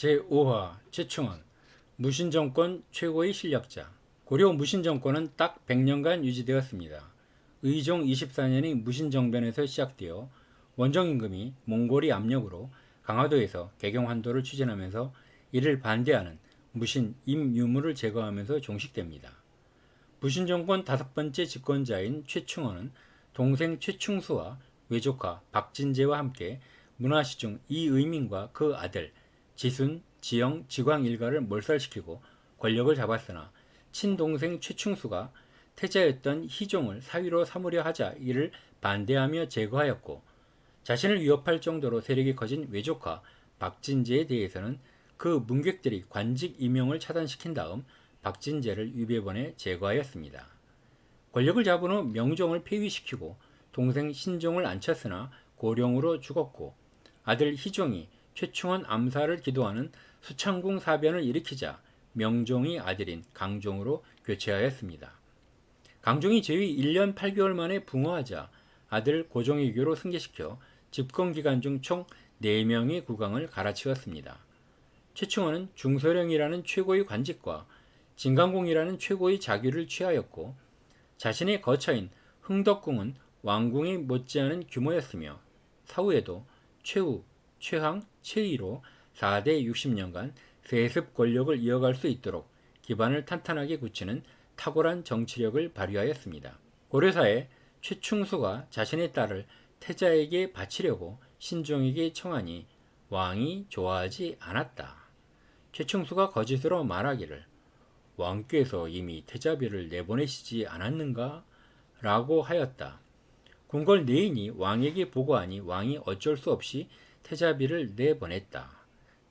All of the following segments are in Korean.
제5화 최충원 무신정권 최고의 실력자. 고려 무신정권은 딱 100년간 유지되었습니다. 의종 24년이 무신정변에서 시작되어 원정임금이 몽골이 압력으로 강화도에서 개경환도를 추진하면서 이를 반대하는 무신 임유무를 제거하면서 종식됩니다. 무신정권 다섯 번째 집권자인 최충원은 동생 최충수와 외조카 박진제와 함께 문화시중 이의민과 그 아들 지순, 지영, 지광 일가를 몰살시키고 권력을 잡았으나 친동생 최충수가 태자였던 희종을 사위로 삼으려 하자 이를 반대하며 제거하였고, 자신을 위협할 정도로 세력이 커진 외조카 박진제에 대해서는 그 문객들이 관직 임용을 차단시킨 다음 박진제를 유배본에 제거하였습니다. 권력을 잡은 후 명종을 폐위시키고 동생 신종을 앉혔으나 고령으로 죽었고, 아들 희종이 최충원 암살을 기도하는 수창궁 사변을 일으키자 명종이 아들인 강종으로 교체하였습니다. 강종이 재위 1년 8개월 만에 붕어하자 아들 고종의교로 승계시켜 집권기간 중 총 4명의 국왕을 갈아치웠습니다. 최충원은 중서령이라는 최고의 관직과 진강공이라는 최고의 자규를 취하였고, 자신의 거처인 흥덕궁은 왕궁에 못지않은 규모였으며 사후에도 최후, 최항, 최의로 4대 60년간 세습 권력을 이어갈 수 있도록 기반을 탄탄하게 굳히는 탁월한 정치력을 발휘하였습니다. 고려사에 최충수가 자신의 딸을 태자에게 바치려고 신종에게 청하니 왕이 좋아하지 않았다. 최충수가 거짓으로 말하기를 왕께서 이미 태자비를 내보내시지 않았는가? 라고 하였다. 궁궐 내인이 왕에게 보고하니 왕이 어쩔 수 없이 태자비를 내보냈다.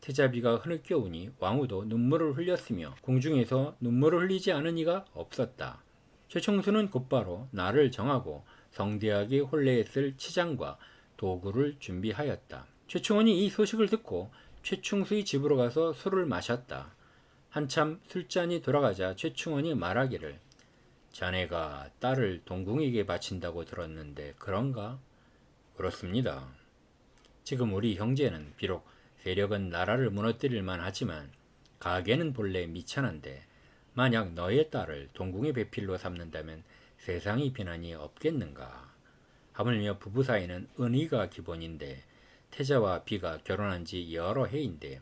태자비가 흐느껴오니 왕후도 눈물을 흘렸으며 궁중에서 눈물을 흘리지 않은 이가 없었다. 최충수는 곧바로 날을 정하고 성대하게 혼례했을 치장과 도구를 준비하였다. 최충원이 이 소식을 듣고 최충수의 집으로 가서 술을 마셨다. 한참 술잔이 돌아가자 최충원이 말하기를 자네가 딸을 동궁에게 바친다고 들었는데 그런가? 그렇습니다. 지금 우리 형제는 비록 세력은 나라를 무너뜨릴 만하지만 가계는 본래 미천한데 만약 너의 딸을 동궁의 배필로 삼는다면 세상의 비난이 없겠는가? 하물며 부부 사이는 은의가 기본인데 태자와 비가 결혼한 지 여러 해인데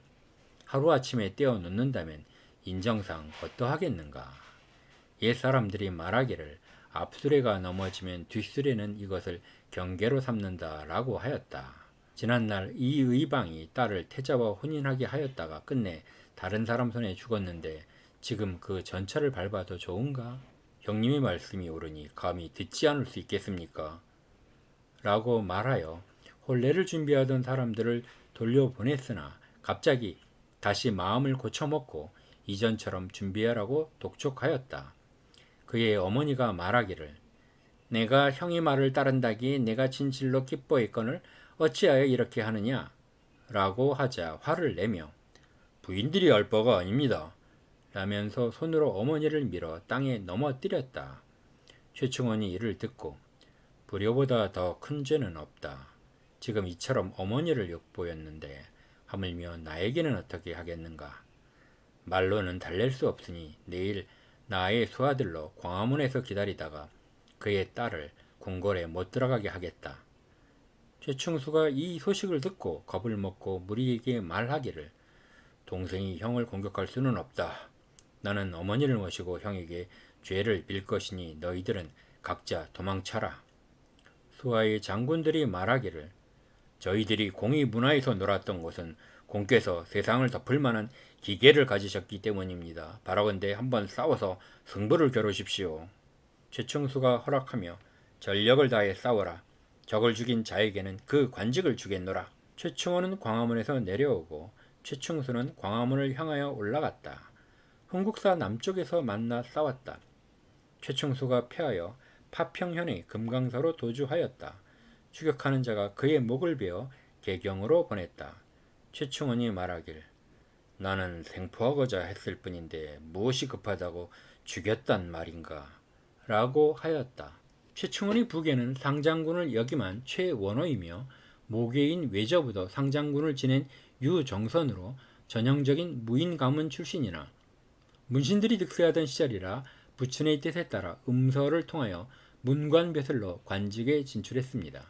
하루아침에 떼어 놓는다면 인정상 어떠하겠는가? 옛 사람들이 말하기를 앞수레가 넘어지면 뒷수레는 이것을 경계로 삼는다라고 하였다. 지난날 이 의방이 딸을 태자와 혼인하게 하였다가 끝내 다른 사람 손에 죽었는데 지금 그 전차를 밟아도 좋은가? 형님의 말씀이 옳으니 감히 듣지 않을 수 있겠습니까? 라고 말하여 혼례를 준비하던 사람들을 돌려보냈으나 갑자기 다시 마음을 고쳐먹고 이전처럼 준비하라고 독촉하였다. 그의 어머니가 말하기를 내가 형의 말을 따른다기에 내가 진실로 기뻐했거늘 어찌하여 이렇게 하느냐? 라고 하자 화를 내며 부인들이 알 바가 아닙니다. 라면서 손으로 어머니를 밀어 땅에 넘어뜨렸다. 최충원이 이를 듣고 불효보다 더 큰 죄는 없다. 지금 이처럼 어머니를 욕보였는데 하물며 나에게는 어떻게 하겠는가? 말로는 달랠 수 없으니 내일 나의 수아들로 광화문에서 기다리다가 그의 딸을 궁궐에 못 들어가게 하겠다. 최충수가 이 소식을 듣고 겁을 먹고 무리에게 말하기를 동생이 형을 공격할 수는 없다. 나는 어머니를 모시고 형에게 죄를 빌 것이니 너희들은 각자 도망쳐라. 수하의 장군들이 말하기를 저희들이 공의 문화에서 놀았던 것은 공께서 세상을 덮을 만한 기계를 가지셨기 때문입니다. 바라건대 한번 싸워서 승부를 겨루십시오. 최충수가 허락하며 전력을 다해 싸워라. 적을 죽인 자에게는 그 관직을 주겠노라. 최충원은 광화문에서 내려오고 최충수는 광화문을 향하여 올라갔다. 흥국사 남쪽에서 만나 싸웠다. 최충수가 패하여 파평현의 금강사로 도주하였다. 추격하는 자가 그의 목을 베어 개경으로 보냈다. 최충원이 말하길 나는 생포하고자 했을 뿐인데 무엇이 급하다고 죽였단 말인가? 라고 하였다. 최충원의 부계는 상장군을 역임한 최원호이며 모계인 외저부도 상장군을 지낸 유정선으로 전형적인 무인 가문 출신이나 문신들이 득세하던 시절이라 부친의 뜻에 따라 음서를 통하여 문관벼슬로 관직에 진출했습니다.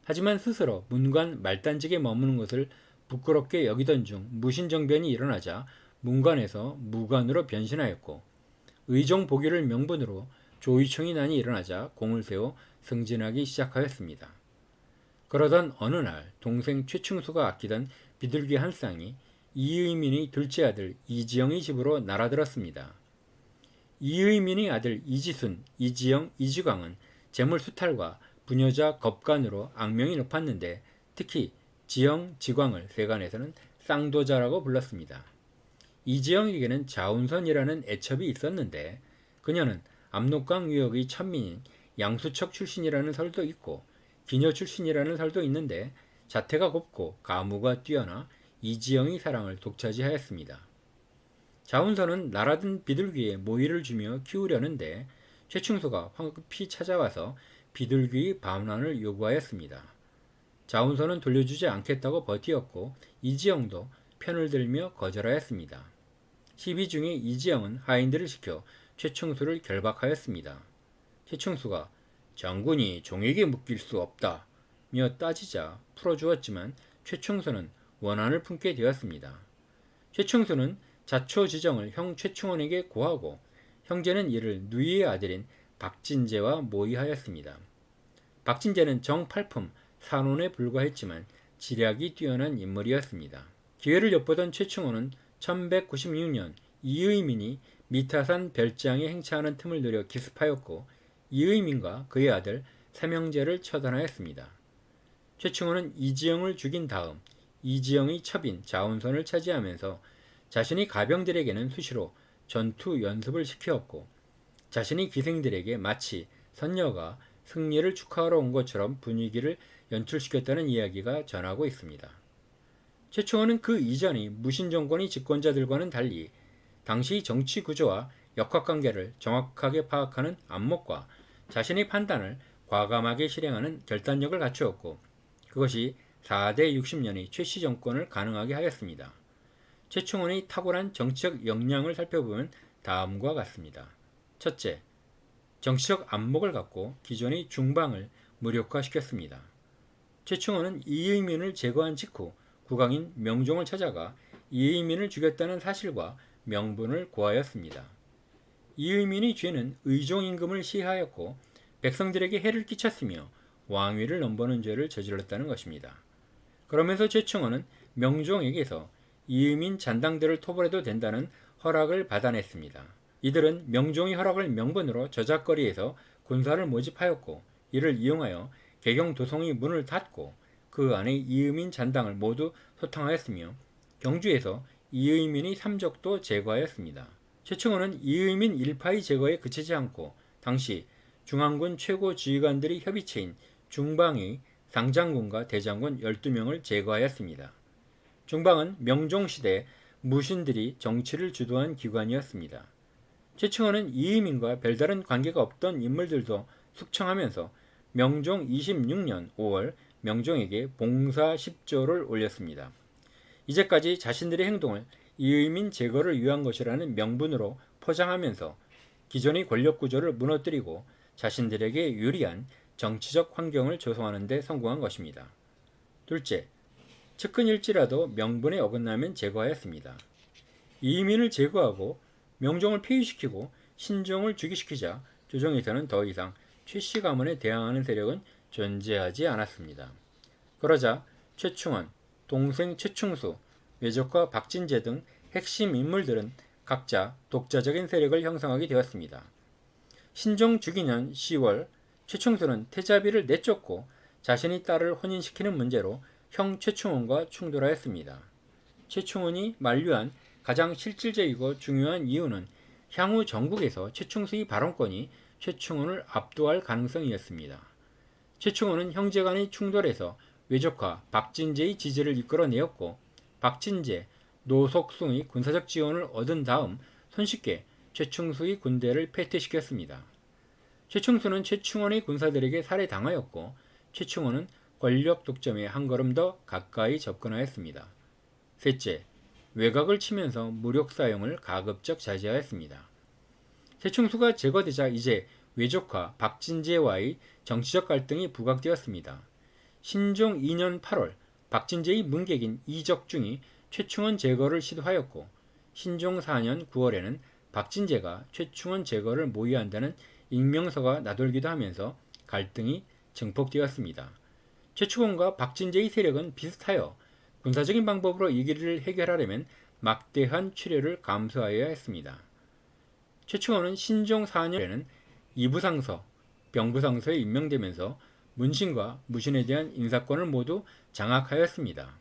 하지만 스스로 문관 말단직에 머무는 것을 부끄럽게 여기던 중 무신정변이 일어나자 문관에서 무관으로 변신하였고 의종 복위를 명분으로 조위총이 난이 일어나자 공을 세워 승진하기 시작하였습니다. 그러던 어느 날 동생 최충수가 아끼던 비둘기 한 쌍이 이의민의 둘째 아들 이지영의 집으로 날아들었습니다. 이의민의 아들 이지순, 이지영, 이지광은 재물 수탈과 부녀자 겁간으로 악명이 높았는데 특히 지영, 지광을 세간에서는 쌍도자라고 불렀습니다. 이지영에게는 자운선이라는 애첩이 있었는데 그녀는 압록강 유역의 천민인 양수척 출신이라는 설도 있고 기녀 출신이라는 설도 있는데 자태가 곱고 가무가 뛰어나 이지영의 사랑을 독차지하였습니다. 자운선은 날아든 비둘기에 모이를 주며 키우려는데 최충수가 황급히 찾아와서 비둘기의 반환을 요구하였습니다. 자운선은 돌려주지 않겠다고 버티었고 이지영도 편을 들며 거절하였습니다. 시비 중에 이지영은 하인들을 시켜 최충수를 결박하였습니다. 최충수가 장군이 종에게 묶일 수 없다 며 따지자 풀어주었지만 최충수는 원한을 품게 되었습니다. 최충수는 자초지정을 형 최충원에게 고하고 형제는 이를 누이의 아들인 박진재와 모의하였습니다. 박진재는 정팔품 산원에 불과했지만 지략이 뛰어난 인물이었습니다. 기회를 엿보던 최충원은 1196년 이의민이 미타산 별장에 행차하는 틈을 노려 기습하였고 이의민과 그의 아들 삼형제를 처단하였습니다. 최충원은 이지영을 죽인 다음 이지영의 첩인 자운선을 차지하면서 자신이 가병들에게는 수시로 전투 연습을 시켰고 자신이 기생들에게 마치 선녀가 승리를 축하하러 온 것처럼 분위기를 연출시켰다는 이야기가 전하고 있습니다. 최충원은 그 이전의 무신정권의 집권자들과는 달리 당시 정치 구조와 역학관계를 정확하게 파악하는 안목과 자신의 판단을 과감하게 실행하는 결단력을 갖추었고 그것이 4대 60년의 최씨 정권을 가능하게 하였습니다. 최충원의 탁월한 정치적 역량을 살펴보면 다음과 같습니다. 첫째, 정치적 안목을 갖고 기존의 중방을 무력화시켰습니다. 최충원은 이의민을 제거한 직후 국왕인 명종을 찾아가 이의민을 죽였다는 사실과 명분을 고하였습니다. 이의민의 죄는 의종 임금을 시해하였고 백성들에게 해를 끼쳤으며 왕위를 넘보는 죄를 저질렀다는 것입니다. 그러면서 최충원은 명종에게서 이의민 잔당들을 토벌해도 된다는 허락을 받아냈습니다. 이들은 명종의 허락을 명분으로 저작거리에서 군사를 모집하였고 이를 이용하여 개경도성의 문을 닫고 그 안에 이의민 잔당을 모두 소탕하였으며 경주에서 이의민의 삼족도 제거하였습니다. 최충원은 이의민 일파의 제거에 그치지 않고 당시 중앙군 최고 지휘관들의 협의체인 중방의 상장군과 대장군 12명을 제거하였습니다. 중방은 명종시대 무신들이 정치를 주도한 기관이었습니다. 최충원은 이의민과 별다른 관계가 없던 인물들도 숙청하면서 명종 26년 5월 명종에게 봉사 10조를 올렸습니다. 이제까지 자신들의 행동을 이의민 제거를 위한 것이라는 명분으로 포장하면서 기존의 권력 구조를 무너뜨리고 자신들에게 유리한 정치적 환경을 조성하는 데 성공한 것입니다. 둘째, 측근일지라도 명분에 어긋나면 제거하였습니다. 이의민을 제거하고 명종을 폐위시키고 신종을 즉위시키자 조정에서는 더 이상 최씨 가문에 대항하는 세력은 존재하지 않았습니다. 그러자 최충원, 동생 최충수, 외적과 박진재 등 핵심 인물들은 각자 독자적인 세력을 형성하게 되었습니다. 신종 주기년 10월 최충수는 태자비를 내쫓고 자신의 딸을 혼인시키는 문제로 형 최충원과 충돌하였습니다. 최충원이 만류한 가장 실질적이고 중요한 이유는 향후 전국에서 최충수의 발언권이 최충원을 압도할 가능성이었습니다. 최충원은 형제 간의 충돌에서 외적과 박진재의 지지를 이끌어내었고 박진재, 노석숭의 군사적 지원을 얻은 다음 손쉽게 최충수의 군대를 패퇴시켰습니다. 최충수는 최충원의 군사들에게 살해당하였고 최충원은 권력 독점에 한 걸음 더 가까이 접근하였습니다. 셋째, 외곽을 치면서 무력 사용을 가급적 자제하였습니다. 최충수가 제거되자 이제 외족과 박진제와의 정치적 갈등이 부각되었습니다. 신종 2년 8월 박진제의 문객인 이적중이 최충원 제거를 시도하였고 신종 4년 9월에는 박진제가 최충원 제거를 모의한다는 익명서가 나돌기도 하면서 갈등이 증폭되었습니다. 최충원과 박진제의 세력은 비슷하여 군사적인 방법으로 이 길을 해결하려면 막대한 출혈을 감수하여야 했습니다. 최충원은 신종 4년에는 이부상서, 병부상서에 임명되면서 문신과 무신에 대한 인사권을 모두 장악하였습니다.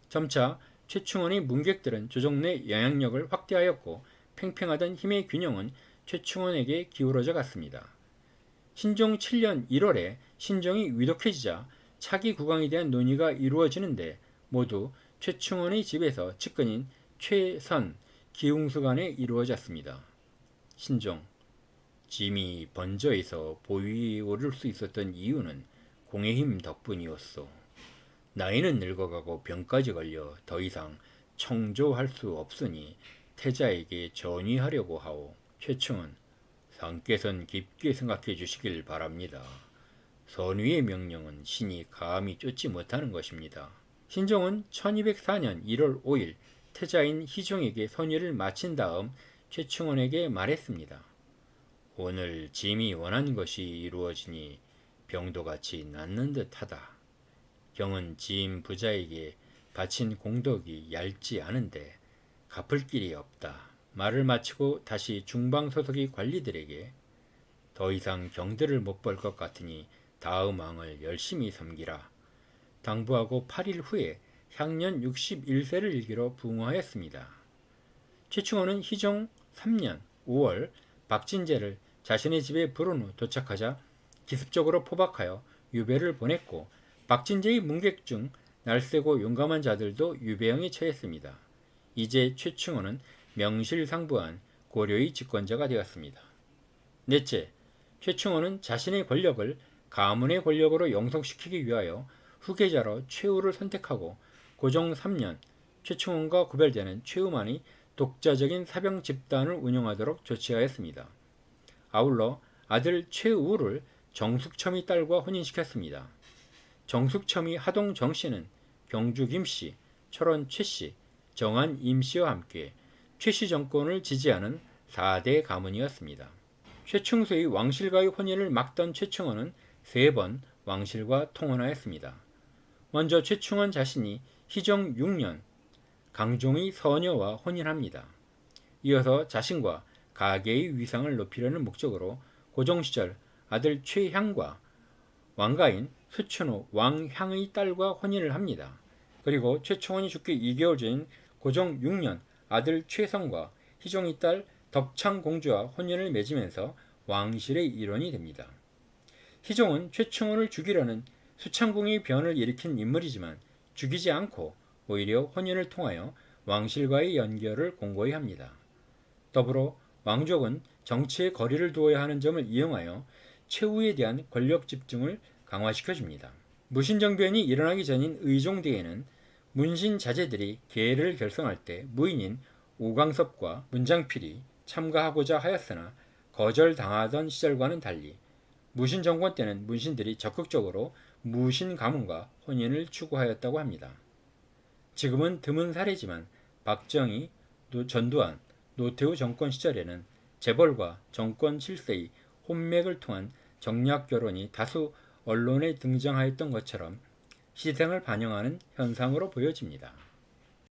점차 최충원의 문객들은 조정 내 영향력을 확대하였고 팽팽하던 힘의 균형은 최충원에게 기울어져 갔습니다. 신종 7년 1월에 신종이 위독해지자 차기 국왕에 대한 논의가 이루어지는데 모두 최충원의 집에서 측근인 최선, 기웅수 간에 이루어졌습니다. 신종, 짐이 번저에서 보위에 오를 수 있었던 이유는 공의 힘 덕분이었소. 나이는 늙어가고 병까지 걸려 더 이상 청조할 수 없으니 태자에게 전의하려고 하오. 최충은, 상께선 깊게 생각해 주시길 바랍니다. 선위의 명령은 신이 감히 쫓지 못하는 것입니다. 신종은 1204년 1월 5일 태자인 희종에게 선의를 마친 다음 최충원에게 말했습니다. 오늘 짐이 원한 것이 이루어지니 병도같이 낫는 듯하다. 경은 짐 부자에게 바친 공덕이 얇지 않은데 갚을 길이 없다. 말을 마치고 다시 중방소속의 관리들에게 더 이상 경들을 못 볼 것 같으니 다음 왕을 열심히 섬기라. 당부하고 8일 후에 향년 61세를 일기로 붕어하였습니다. 최충원은 희종 3년 5월 박진제를 자신의 집에 부른 후 도착하자 기습적으로 포박하여 유배를 보냈고 박진제의 문객 중 날쌔고 용감한 자들도 유배형에 처했습니다. 이제 최충원은 명실상부한 고려의 집권자가 되었습니다. 넷째, 최충원은 자신의 권력을 가문의 권력으로 영속시키기 위하여 후계자로 최우를 선택하고 고종 3년 최충원과 구별되는 최우만이 독자적인 사병 집단을 운영하도록 조치하였습니다. 아울러 아들 최우를 정숙첨의 딸과 혼인시켰습니다. 정숙첨의 하동 정씨는 경주 김씨, 철원 최씨, 정안 임씨와 함께 최씨 정권을 지지하는 4대 가문이었습니다. 최충수의 왕실과의 혼인을 막던 최충원은 3번 왕실과 통혼하였습니다. 먼저 최충원 자신이 희종 6년 강종의 서녀와 혼인합니다. 이어서 자신과 가계의 위상을 높이려는 목적으로 고종 시절 아들 최향과 왕가인 수춘호 왕향의 딸과 혼인을 합니다. 그리고 최충원이 죽기 2개월 전인 고종 6년 아들 최성과 희종의 딸 덕창공주와 혼인을 맺으면서 왕실의 일원이 됩니다. 희종은 최충원을 죽이려는 수창궁의 변을 일으킨 인물이지만 죽이지 않고 오히려 혼인을 통하여 왕실과의 연결을 공고히 합니다. 더불어 왕족은 정치에 거리를 두어야 하는 점을 이용하여 최후에 대한 권력 집중을 강화시켜줍니다. 무신정변이 일어나기 전인 의종대에는 문신 자제들이 계를 결성할 때 무인인 오광섭과 문장필이 참가하고자 하였으나 거절당하던 시절과는 달리 무신 정권 때는 문신들이 적극적으로 무신 가문과 혼인을 추구하였다고 합니다. 지금은 드문 사례지만 박정희, 전두환, 노태우 정권 시절에는 재벌과 정권 실세의 혼맥을 통한 정략 결혼이 다수 언론에 등장하였던 것처럼 시생을 반영하는 현상으로 보여집니다.